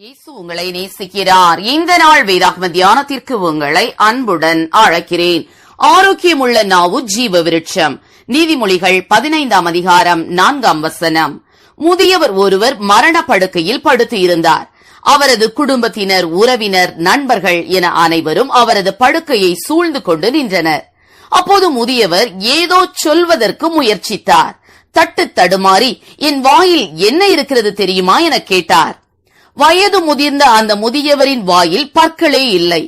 இயேசு உங்களை நேசிக்கிறார். இந்த நாள் வேதாகம தியானத்திற்கு உங்களை அன்புடன் அழைக்கிறேன். ஆரோக்கியமுள்ள நாவு ஜீவ விருட்சம். நீதிமொழிகள் 15ஆம் அதிகாரம் 4ஆம் வசனம். முதியவர் ஒருவர் மரண படுக்கையில் படுத்து இருந்தார். அவரது குடும்பத்தினர், உறவினர், நண்பர்கள் என அனைவரும் அவரது படுக்கையை சூழ்ந்து கொண்டு நின்றனர். அப்போது முதியவர் ஏதோ சொல்வதற்கு முயற்சித்தார். தட்டு தடுமாறி, என் வாயில் என்ன இருக்கிறது தெரியுமா என கேட்டார். வயது முதிர்ந்த அந்த முதியவரின் வாயில் பற்களே இல்லை,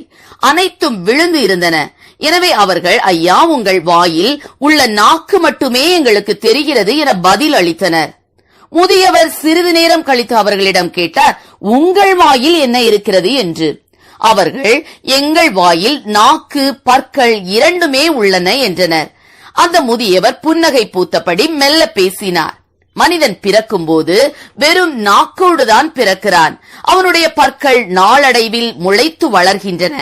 அனைத்தும் விழுந்து இருந்தன. எனவே அவர்கள், ஐயா, உங்கள் வாயில் உள்ள நாக்கு மட்டுமே எங்களுக்கு தெரிகிறது என பதில் அளித்தனர். முதியவர் சிறிது நேரம் கழித்து அவர்களிடம் கேட்டார், உங்கள் வாயில் என்ன இருக்கிறது என்று. அவர்கள், எங்கள் வாயில் நாக்கு, பற்கள் இரண்டுமே உள்ளன என்றனர். அந்த முதியவர் புன்னகை பூத்தபடி மெல்ல பேசினார். மனிதன் பிறக்கும் போது வெறும் நாக்கோடுதான் பிறக்கிறான். அவனுடைய பற்கள் நாளடைவில் முளைத்து வளர்கின்றன.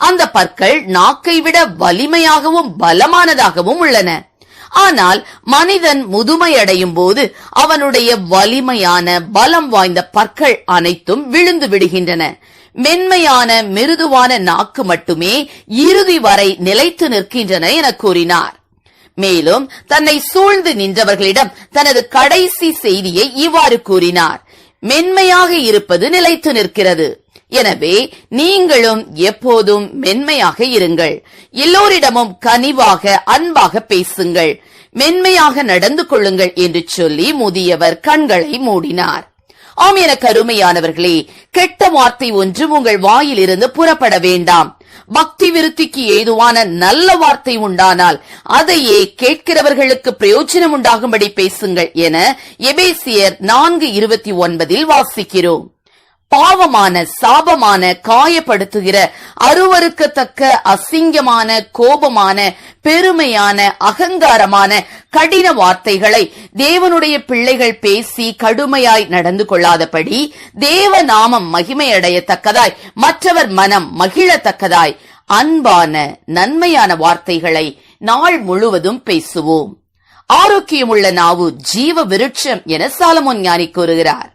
அந்த பற்கள் நாக்கை விட வலிமையாகவும் பலமானதாகவும் உள்ளன. ஆனால் மனிதன் முதுமையடையும் போது அவனுடைய வலிமையான பலம் வாய்ந்த பற்கள் அனைத்தும் விழுந்து விடுகின்றன. மென்மையான மிருதுவான நாக்கு மட்டுமே இறுதி வரை நிலைத்து நிற்கின்றன என கூறினார். மேலும் தன்னை சூழ்ந்து நின்றவர்களிடம் தனது கடைசி செய்தியை இவ்வாறு கூறினார். மென்மையாக இருப்பது நிலைத்து நிற்கிறது. எனவே நீங்களும் எப்போதும் மென்மையாக இருங்கள். எல்லோரிடமும் கனிவாக, அன்பாக பேசுங்கள். மென்மையாக நடந்து கொள்ளுங்கள் என்று சொல்லி முதியவர் கண்களை மூடினார். ஆம், என கருமையானவர்களே, கெட்ட வார்த்தை ஒன்றும் உங்கள் வாயிலிருந்து புறப்பட வேண்டாம். பக்தி விருத்திக்கு ஏதுவான நல்ல வார்த்தை உண்டானால் அதையே கேட்கிறவர்களுக்கு பிரயோஜனம் உண்டாகும்படி பேசுங்கள் என எபேசியர் 4:29 வாசிக்கிறோம். பாவமான, சாபமான, காயப்படுத்துகிற, அருவருக்கத்தக்க, அசிங்கமான, கோபமான, பெருமையான, அகங்காரமான, கடின வார்த்தைகளை தேவனுடைய பிள்ளைகள் பேசி கடுமையாய் நடந்து கொள்ளாதபடி, தேவ நாமம் மகிமையடையத்தக்கதாய், மற்றவர் மனம் மகிழத்தக்கதாய் அன்பான, நன்மையான வார்த்தைகளை நாள் முழுவதும் பேசுவோம். ஆரோக்கியமுள்ள நாவு ஜீவ விருட்சம் என சாலமோன் ஞானி கூறுகிறார்.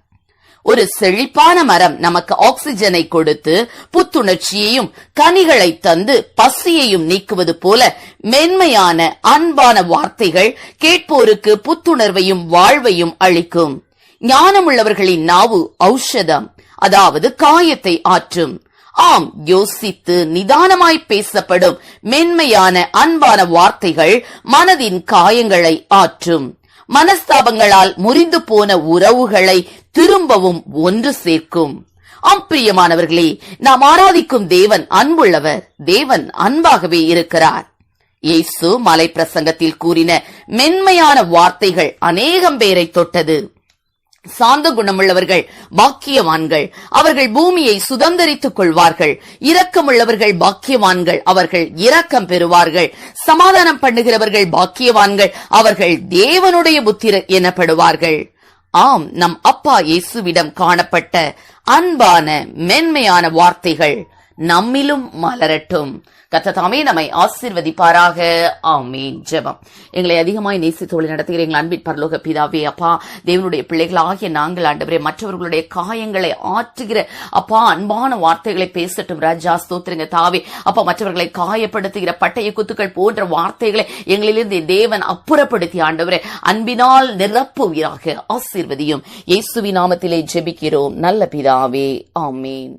ஒரு செழிப்பான மரம் நமக்கு ஆக்சிஜனை கொடுத்து புத்துணர்ச்சியையும் கனிகளை தந்து பசியையும் நீக்குவது போல மென்மையான, அன்பான வார்த்தைகள் கேட்போருக்கு புத்துணர்வையும் வாழ்வையும் அளிக்கும். ஞானமுள்ளவர்களின் நாவு ஔஷதம், அதாவது காயத்தை ஆற்றும். ஆம், யோசித்து நிதானமாய் பேசப்படும் மென்மையான, அன்பான வார்த்தைகள் மனதின் காயங்களை ஆற்றும். மனஸ்தாபங்களால் முறிந்து போன உறவுகளை திரும்பவும் ஒன்று சேர்க்கும். பிரியமானவர்களே, நாம் ஆராதிக்கும் தேவன் அன்புள்ளவர். தேவன் அன்பாகவே இருக்கிறார். இயேசு மலை பிரசங்கத்தில் கூறின மென்மையான வார்த்தைகள் அநேகம் பேரை தொட்டது. சாந்த குணமுள்ளவர்கள் பாக்கியவான்கள், அவர்கள் பூமியை சுதந்தரித்துக் கொள்வார்கள். இரக்கமுள்ளவர்கள் பாக்கியவான்கள், அவர்கள் இரக்கம் பெறுவார்கள். சமாதானம் பண்ணுகிறவர்கள் பாக்கியவான்கள், அவர்கள் தேவனுடைய புத்திரர் எனப்படுவார்கள். ஆம், நம் அப்பா இயேசுவிடம் காணப்பட்ட அன்பான, மென்மையான வார்த்தைகள் நம்மிலும் மலரட்டும். கர்த்தர் தாமே நம்மை ஆசீர்வதிப்பாராக. ஆமென். ஜெபம். எங்களை அதிகமாய் நேசித்து வழி நடத்துகிற எங்கள் அன்பின் பரலோக பிதாவே, அப்பா, தேவனுடைய பிள்ளைகளாகிய நாங்கள் ஆண்டவரே மற்றவர்களுடைய காயங்களை ஆற்றுகிற அப்பா அன்பான வார்த்தைகளை பேசட்டும் ராஜா. ஸ்தோத்திரங்க தாவே. அப்பா, மற்றவர்களை காயப்படுத்துகிற பட்டய குத்துக்கள் போன்ற வார்த்தைகளை எங்களிலிருந்து தேவன் அப்புறப்படுத்தி ஆண்டவரே அன்பினால் நிரப்புவீராக. ஆசீர்வதியும். இயேசுவின் நாமத்திலே ஜெபிக்கிறோம் நல்ல பிதாவே. ஆமென்.